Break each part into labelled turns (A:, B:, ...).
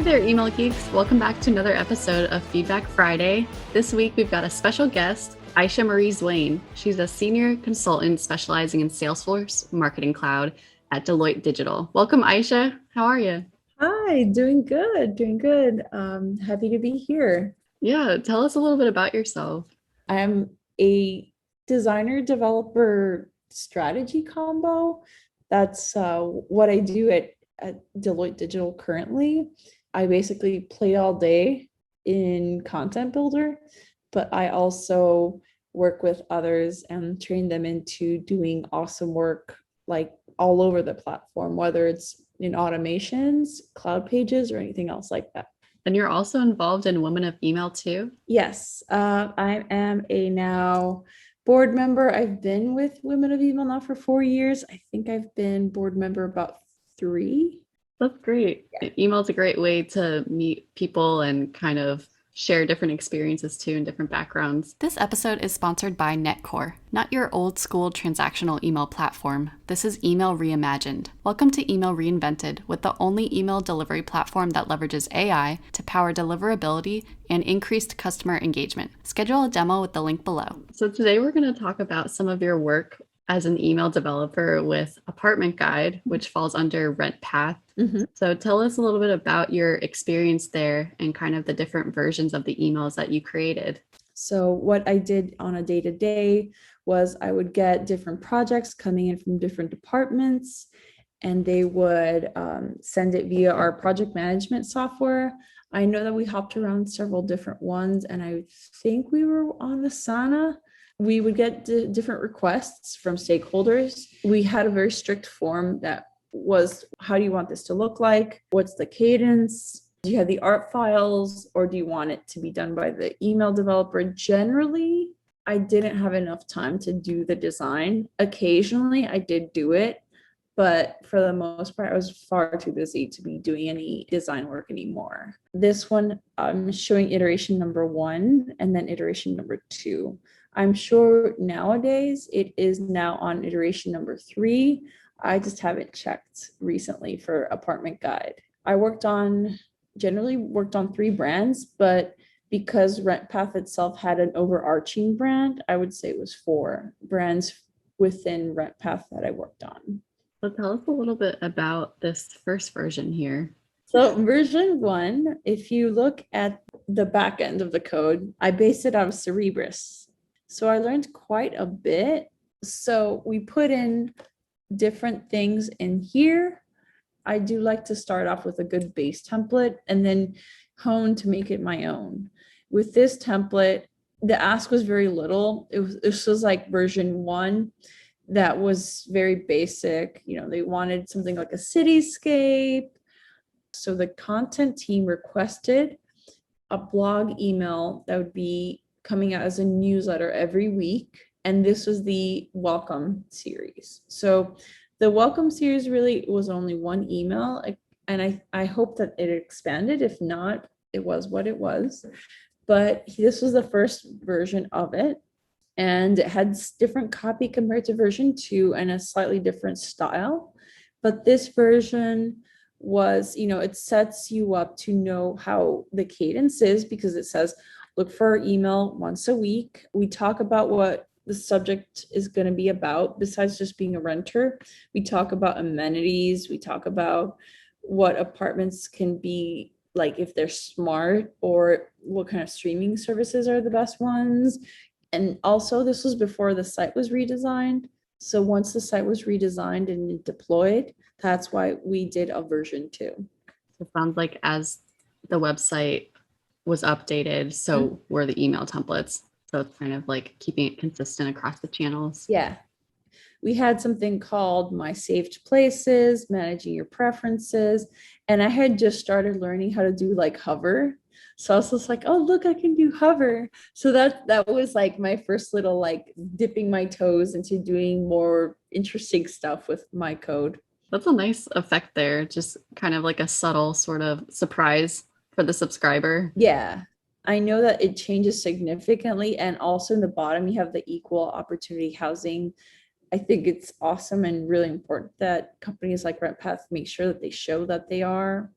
A: Hey there, email geeks. Welcome back to another episode of Feedback Friday. This week, we've got a special guest, Aysha Marie Zouain. She's a senior consultant specializing in Salesforce Marketing Cloud at Deloitte Digital. Welcome, Aysha. How are you?
B: Hi, doing good, doing good. Happy to be here.
A: Yeah, tell us a little bit about yourself.
B: I'm a designer developer strategy combo. That's what I do at Deloitte Digital currently. I basically play all day in Content Builder, but I also work with others and train them into doing awesome work like all over the platform, whether it's in automations, cloud pages, or anything else like that.
A: And you're also involved in Women of Email too.
B: Yes, I am a now board member. I've been with Women of Email now for 4 years. I think I've been board member about three.
A: That's great. Email's a great way to meet people and kind of share different experiences too and different backgrounds. This episode is sponsored by NetCore, not your old school transactional email platform. This is email reimagined. Welcome to Email Reinvented, with the only email delivery platform that leverages AI to power deliverability and increased customer engagement. Schedule a demo with the link below. So today we're going to talk about some of your work as an email developer with Apartment Guide, which falls under RentPath.
B: Mhm.
A: So tell us a little bit about your experience there and kind of the different versions of the emails that you created.
B: So what I did on a day-to-day was I would get different projects coming in from different departments, and they would send it via our project management software. I know that we hopped around several different ones, and I think we were on Asana. We would get different requests from stakeholders. We had a very strict form that was, how do you want this to look like? What's the cadence? Do you have the art files, or do you want it to be done by the email developer? Generally, I didn't have enough time to do the design. Occasionally, I did do it, but for the most part, I was far too busy to be doing any design work anymore. This one, I'm showing iteration number 1 and then iteration number 2. I'm sure nowadays it is now on iteration number 3. I just haven't checked recently for Apartment Guide. I generally worked on 3 brands, but because RentPath itself had an overarching brand, I would say it was 4 brands within RentPath that I worked on.
A: So tell us a little bit about this first version here.
B: So version 1, if you look at the back end of the code, I based it out of Cerebras. So I learned quite a bit. So we put in different things in here. I do like to start off with a good base template and then hone to make it my own. With this template, the ask was very little. This was like version 1 that was very basic. They wanted something like a cityscape. So the content team requested a blog email that would be coming out as a newsletter every week. And this was the welcome series. So the welcome series really was only 1 email. And I hope that it expanded. If not, it was what it was. But this was the first version of it. And it had different copy compared to version 2 and a slightly different style. But this version was, it sets you up to know how the cadence is, because it says, look for our email once a week. We talk about what the subject is going to be about, besides just being a renter. We talk about amenities. We talk about what apartments can be like if they're smart, or what kind of streaming services are the best ones. And also, this was before the site was redesigned. So once the site was redesigned and deployed, that's why we did a version 2.
A: So it sounds like as the website was updated, so were the email templates. So it's kind of like keeping it consistent across the channels.
B: Yeah. We had something called My Saved Places, managing your preferences. And I had just started learning how to do like hover. So I was just like, oh, look, I can do hover. So that was like my first little like dipping my toes into doing more interesting stuff with my code.
A: That's a nice effect there. Just kind of like a subtle sort of surprise for the subscriber.
B: Yeah. I know that it changes significantly. And also in the bottom, you have the equal opportunity housing. I think it's awesome and really important that companies like RentPath make sure that they show that they are.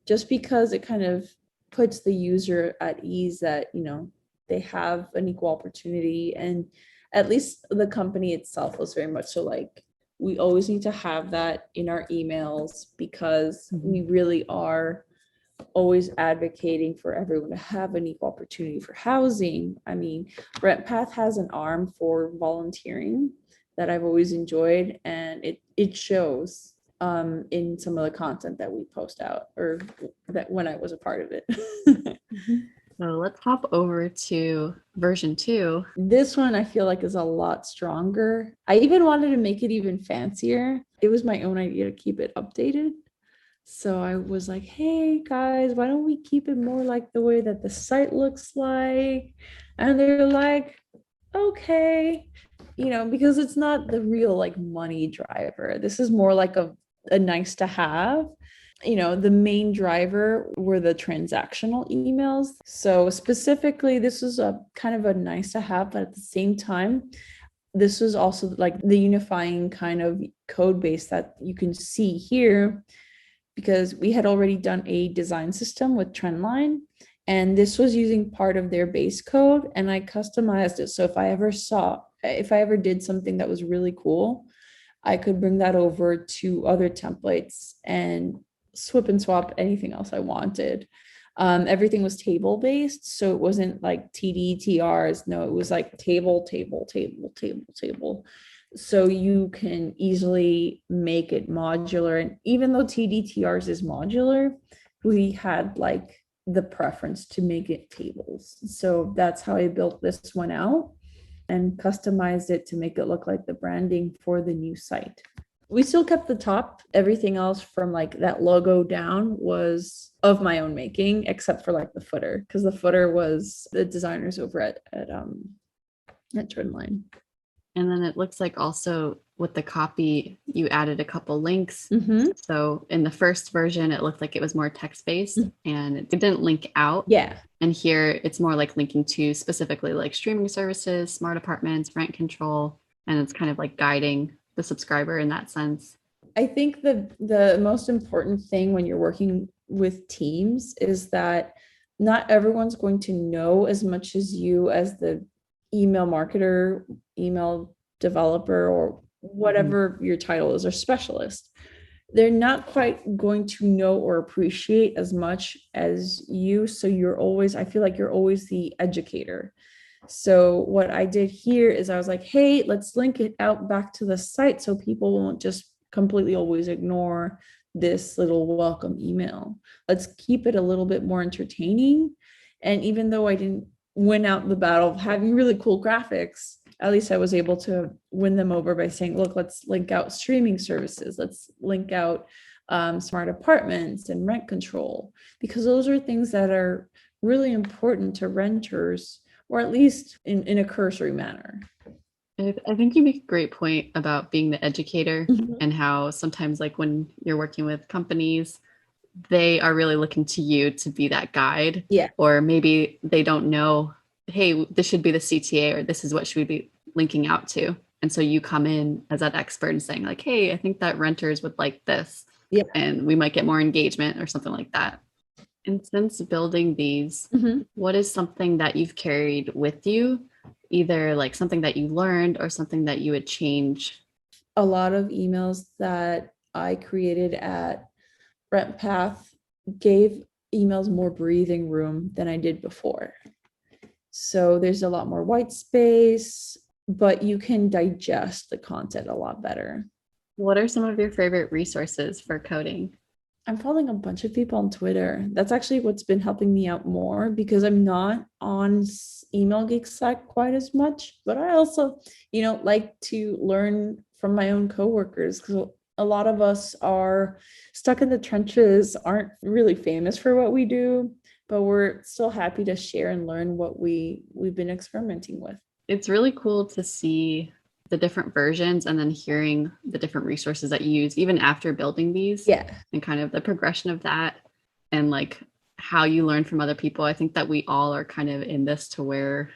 B: just because it kind of puts the user at ease that, they have an equal opportunity. And at least the company itself was very much so like, we always need to have that in our emails because we really are always advocating for everyone to have an equal opportunity for housing. I mean, RentPath has an arm for volunteering that I've always enjoyed, and it shows in some of the content that we post out, or that when I was a part of it.
A: So let's hop over to version 2.
B: This one I feel like is a lot stronger. I even wanted to make it even fancier. It was my own idea to keep it updated. So I was like, hey guys, why don't we keep it more like the way that the site looks like? And they're like, okay, because it's not the real like money driver. This is more like a nice to have. The main driver were the transactional emails. So specifically, this was a kind of a nice to have, but at the same time, this was also like the unifying kind of code base that you can see here, because we had already done a design system with Trendline, and this was using part of their base code, and I customized it. So if I ever did something that was really cool, I could bring that over to other templates and swip and swap anything else I wanted. Everything was table based, so it wasn't like TDTRs. No, it was like table, table, table, table, table. So you can easily make it modular. And even though TDTRs is modular, we had like the preference to make it tables. So that's how I built this one out and customized it to make it look like the branding for the new site. We still kept the top. Everything else from like that logo down was of my own making, except for like the footer, because the footer was the designers over at Trendline.
A: And then it looks like also with the copy, you added a couple links. So in the first version, it looked like it was more text-based and it didn't link out.
B: Yeah.
A: And here it's more like linking to specifically like streaming services, smart apartments, rent control, and it's kind of like guiding the subscriber in that sense.
B: I think the most important thing when you're working with teams is that not everyone's going to know as much as you as the email marketer, email developer, or whatever your title is, or specialist. They're not quite going to know or appreciate as much as you. So I feel like you're always the educator. So what I did here is I was like, hey, let's link it out back to the site so people won't just completely always ignore this little welcome email. Let's keep it a little bit more entertaining. And even though I didn't win out the battle of having really cool graphics, at least I was able to win them over by saying, look, let's link out streaming services. Let's link out smart apartments and rent control, because those are things that are really important to renters, or at least in a cursory manner.
A: I think you make a great point about being the educator and how sometimes like when you're working with companies, they are really looking to you to be that guide.
B: Yeah.
A: Or maybe they don't know, hey, this should be the CTA or this is what should we be linking out to. And so you come in as that expert and saying like, hey, I think that renters would like this.
B: Yeah.
A: And we might get more engagement or something like that. And since building these, what is something that you've carried with you, either like something that you learned or something that you would change?
B: A lot of emails that I created at RentPath gave emails more breathing room than I did before. So there's a lot more white space, but you can digest the content a lot better.
A: What are some of your favorite resources for coding?
B: I'm following a bunch of people on Twitter. That's actually what's been helping me out more, because I'm not on Email Geek Slack quite as much, but I also, like to learn from my own coworkers, because a lot of us are stuck in the trenches, aren't really famous for what we do, but we're still happy to share and learn what we've been experimenting with.
A: It's really cool to see the different versions and then hearing the different resources that you use even after building these.
B: Yeah.
A: And kind of the progression of that and like how you learn from other people. I think that we all are kind of in this to where,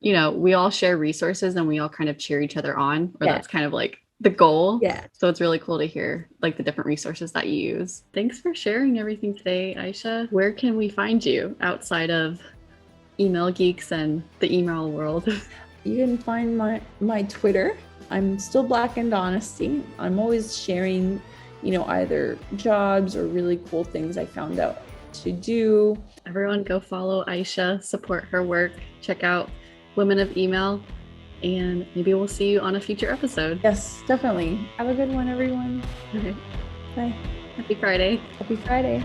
A: we all share resources and we all kind of cheer each other on, or that's kind of like the goal.
B: Yeah.
A: So it's really cool to hear like the different resources that you use. Thanks for sharing everything today, Aysha. Where can we find you outside of email geeks and the email world?
B: You can find my Twitter. I'm still Black and Honesty. I'm always sharing, either jobs or really cool things I found out to do.
A: Everyone go follow Aysha, support her work, check out Women of Email, and maybe we'll see you on a future episode.
B: Yes, definitely. Have a good one, everyone.
A: Okay.
B: Bye.
A: Happy Friday.
B: Happy Friday.